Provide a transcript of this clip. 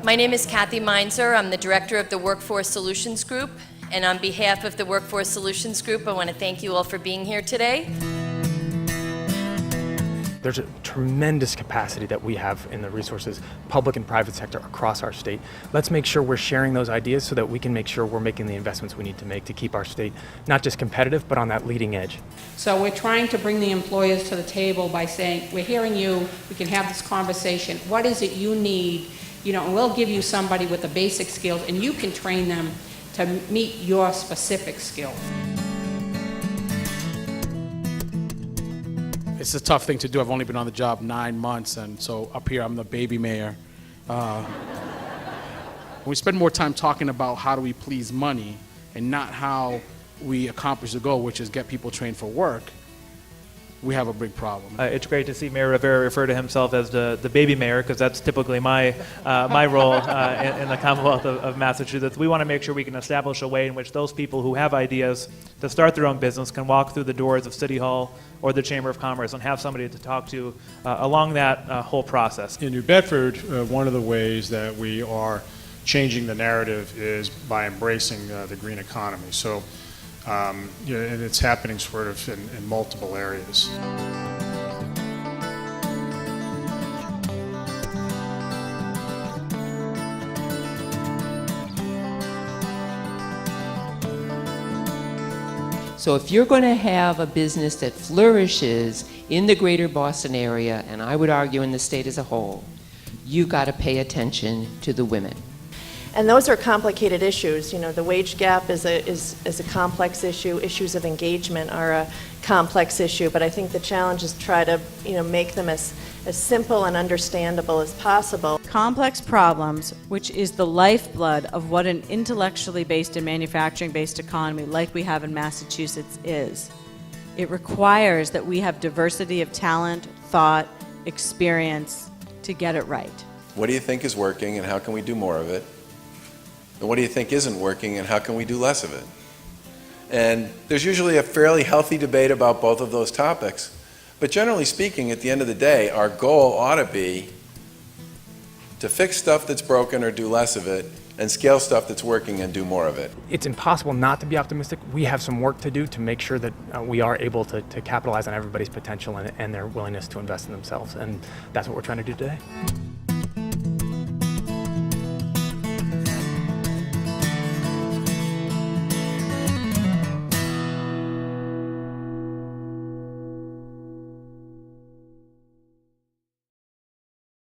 My name is Kathy Meinzer. I'm the director of the Workforce Solutions Group. And on behalf of the Workforce Solutions Group, I want to thank you all for being here today. There's a tremendous capacity that we have in the resources, public and private sector across our state. Let's make sure we're sharing those ideas so that we can make sure we're making the investments we need to make to keep our state not just competitive, but on that leading edge. So we're trying to bring the employers to the table by saying, we're hearing you, we can have this conversation. What is it you need? And we'll give you somebody with the basic skills, and you can train them to meet your specific skills. It's a tough thing to do. I've only been on the job 9 months, and so up here I'm the baby mayor. We spend more time talking about how do we please money and not how we accomplish the goal, which is get people trained for work. We have a big problem. It's great to see Mayor Rivera refer to himself as the baby mayor, because that's typically my role in the Commonwealth of Massachusetts. We want to make sure we can establish a way in which those people who have ideas to start their own business can walk through the doors of City Hall or the Chamber of Commerce and have somebody to talk to along that whole process. In New Bedford, one of the ways that we are changing the narrative is by embracing the green economy. So. And it's happening sort of in multiple areas. So if you're going to have a business that flourishes in the greater Boston area, and I would argue in the state as a whole, you've got to pay attention to the women. And those are complicated issues. The wage gap is a complex issue. Issues of engagement are a complex issue. But I think the challenge is to try to make them as simple and understandable as possible. Complex problems, which is the lifeblood of what an intellectually based and manufacturing based economy like we have in Massachusetts is. It requires that we have diversity of talent, thought, experience to get it right. What do you think is working and how can we do more of it? And what do you think isn't working and how can we do less of it? And there's usually a fairly healthy debate about both of those topics. But generally speaking, at the end of the day, our goal ought to be to fix stuff that's broken or do less of it and scale stuff that's working and do more of it. It's impossible not to be optimistic. We have some work to do to make sure that we are able to capitalize on everybody's potential and their willingness to invest in themselves. And that's what we're trying to do today.